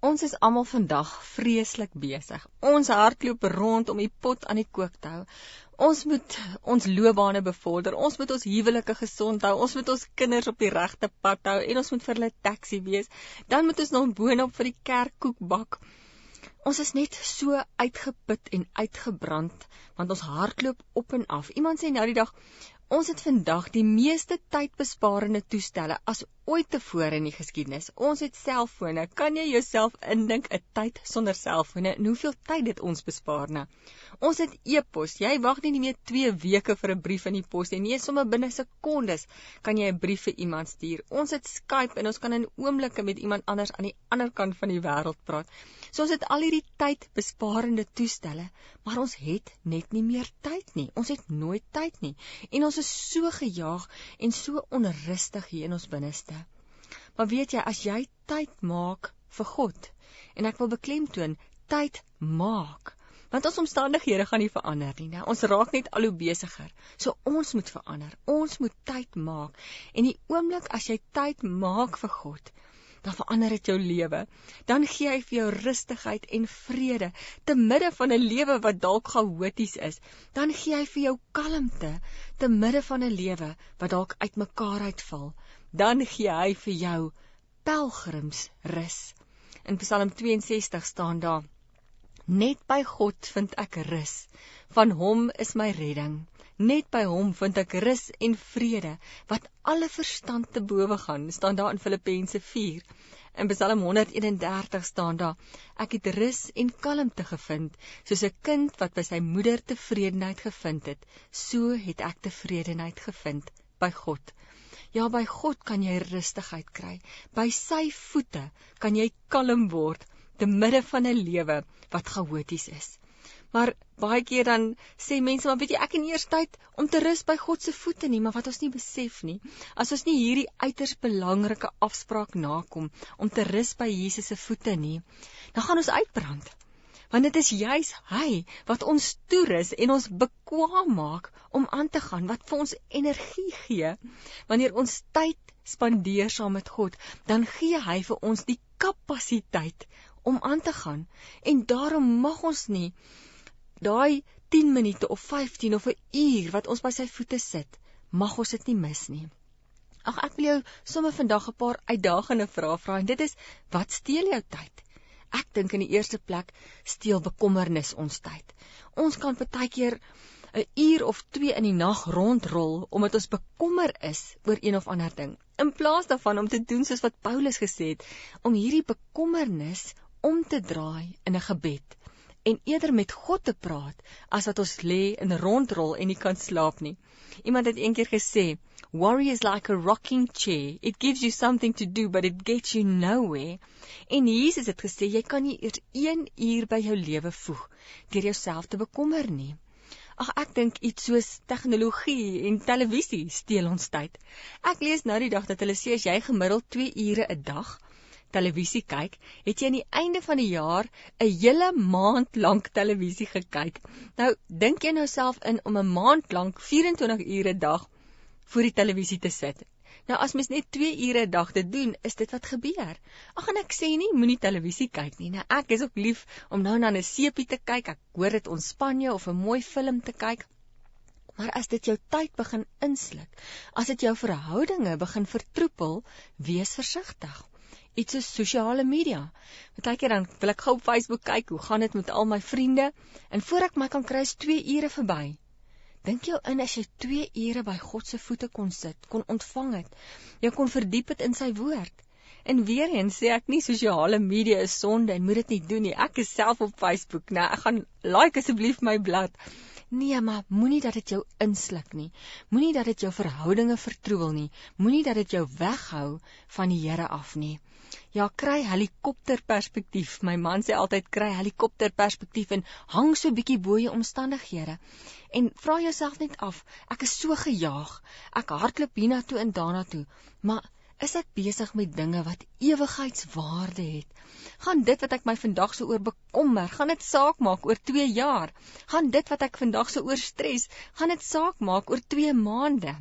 Ons is almal vandag vreeslik besig. Ons hardloop rond om die pot aan die kook te hou. Ons moet ons loopbane bevorder, ons moet ons huwelike gesond hou, ons moet ons kinders op die regte pad hou en ons moet vir hulle taxi wees. Dan moet ons nog boonop vir die kerkkoek bak. Ons is net so uitgeput en uitgebrand, want ons hardloop op en af. Iemand sê nou die dag, ons het vandag die meeste tydbesparende toestelle as ooit tevore in die geskiedenis. Ons het selfone. Kan jy jouself indink 'n tyd sonder selfone en hoeveel tyd dit ons bespaar nou? Ons het e-pos. Jy wag nie meer 2 weke vir 'n brief in die pos nie. Nee, sommer binne sekondes kan jy 'n brief vir iemand stuur. Ons het Skype en ons kan in oomblikke met iemand anders aan die ander kant van die wêreld praat. So ons het al hierdie tydbesparende toestelle, maar ons het net nie meer tyd nie. Ons het nooit tyd nie. En ons is so gejaag en so onrustig hier in ons binneste. Maar weet jy, as jy tyd maak vir God, en ek wil beklemtoon, tyd maak, want ons omstandighede gaan nie verander nie, né? Ons raak net al hoe besiger, so ons moet verander, ons moet tyd maak, en die oomblik as jy tyd maak vir God, dan verander dit jou lewe, dan gee hy vir jou rustigheid en vrede, te midde van 'n lewe wat dalk chaoties is, dan gee hy vir jou kalmte, te midde van 'n lewe wat dalk uitmekaar uitval, dan gee hy vir jou pelgrimsrus. In Psalm 62 staan daar, net by God vind ek rus, van hom is my redding. Net by hom vind ek rus en vrede, wat alle verstand te bowe gaan, staan daar in Filippense 4. In Psalm 131 staan daar, ek het rus en kalmte gevind, soos 'n kind wat by sy moeder tevredenheid gevind het, so het ek tevredenheid gevind by God. Ja, by God kan jy rustigheid kry, by sy voete kan jy kalm word, te midde van 'n lewe wat chaoties is. Maar baie keer dan sê mense, maar weet jy, ek het nie eers tyd om te rus by God se voete nie, maar wat ons nie besef nie, as ons nie hierdie uiters belangrike afspraak nakom, om te rus by Jesus se voete nie, dan gaan ons uitbrand. Want dit is juis hy wat ons toerus en ons bekwaam maak om aan te gaan, wat vir ons energie gee. Wanneer ons tyd spandeer saam met God, dan gee hy vir ons die kapasiteit om aan te gaan. En daarom mag ons nie daai 10 minute of 15 of 'n uur wat ons by sy voete sit, mag ons dit nie mis nie. Ag, ek wil jou sommer vandag 'n paar uitdagende vrae vra, en dit is, wat steel jou tyd? Ek dink in die eerste plek steel bekommernis ons tyd. Ons kan partykeer 'n uur of 2 in die nag rondrol, omdat ons bekommer is oor een of ander ding, in plaas daarvan om te doen soos wat Paulus gesê het, om hierdie bekommernis om te draai in 'n gebed, en eerder met God te praat, as wat ons lê en rondrol en nie kan slaap nie. Iemand het eendag gesê, worry is like a rocking chair, it gives you something to do, but it gets you nowhere. En Jesus het gesê, jy kan nie eers 1 uur by jou lewe voeg, deur jouself te bekommer nie. Ag, ek dink iets soos tegnologie en televisie steel ons tyd. Ek lees nou die dag dat hulle sê, as jy gemiddeld 2 ure 'n dag televisie kyk, het jy aan die einde van die jaar 'n hele maand lank televisie gekyk. Nou, dink jy nou self in om 'n maand lank 24 ure 'n dag voor die televisie te sit? Nou, as mens net 2 ure 'n dag dit doen, is dit wat gebeur. Ag, en ek sê nie, moenie televisie kyk nie. Nou, ek is ook lief om nou na 'n seepie te kyk, ek hoor dit ontspan jou, of 'n mooi film te kyk. Maar as dit jou tyd begin insluk, as dit jou verhoudinge begin vertroepel, wees versigtig. Iets soos sosiale media. Partykeer dan wil ek gou op Facebook kyk, hoe gaan dit met al my vriende, en voor ek my kan kry is 2 ure verby. Dink jou in, as jy 2 ure by God se voete kon sit, kon ontvang het, jy kon verdiep het in sy woord. En weer eens sê ek nie sosiale media is sonde en moet dit nie doen nie. Ek is self op Facebook, nou ek gaan like asseblief my blad. Nee, maar moenie dat dit jou insluk nie. Moenie dat dit jou verhoudinge vertroebel nie. Moenie dat dit jou weghou van die Here af nie. Ja, kry helikopterperspektief. My man sê altyd, kry helikopterperspektief en hang so bietjie bo jou omstandighede. En vra jouself net af, ek is so gejaag, ek hardloop hiernatoe en daarnatoe, maar is ek besig met dinge wat ewigheidswaarde het? Gaan dit wat ek my vandag so oor bekommer, gaan dit saak maak oor 2 jaar? Gaan dit wat ek vandag so oor stres, gaan dit saak maak oor 2 maande?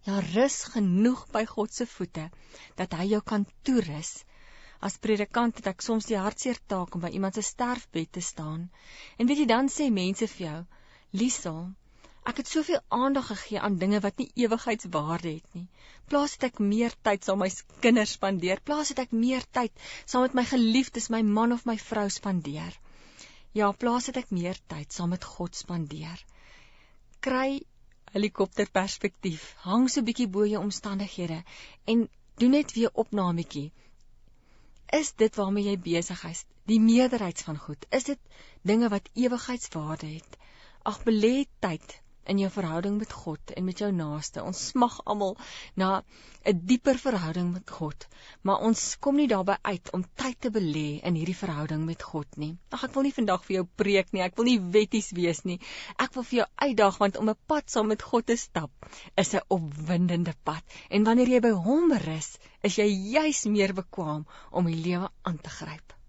Ja, rus genoeg by God se voete, dat hy jou kan toerus. As predikant het ek soms die hartseer taak om by iemand se sterfbed te staan. En weet jy, dan sê mense vir jou, Liesel, ek het soveel aandag gegee aan dinge wat nie ewigheidswaarde het nie. Plaas het ek meer tyd saam met my kinders spandeer, plaas het ek meer tyd saam met my geliefdes, my man of my vrou spandeer. Ja, plaas het ek meer tyd saam met God spandeer. Kry helikopterperspektief, hang so bietjie bo jou omstandighede en doen net weer opnametjie. Is dit waarmee jy besig is, die meerderheid van goed, is dit dinge wat ewigheidswaarde het? Ag, belê tyd in jou verhouding met God en met jou naaste. Ons smag almal na 'n dieper verhouding met God, maar ons kom nie daarby uit om tyd te belê in hierdie verhouding met God nie. Ag, ek wil nie vandag vir jou preek nie, ek wil nie wetties wees nie. Ek wil vir jou uitdaag, want om 'n pad saam met God te stap is 'n opwindende pad. En wanneer jy by hom rus, is jy juis meer bekwam om die lewe aan te gryp.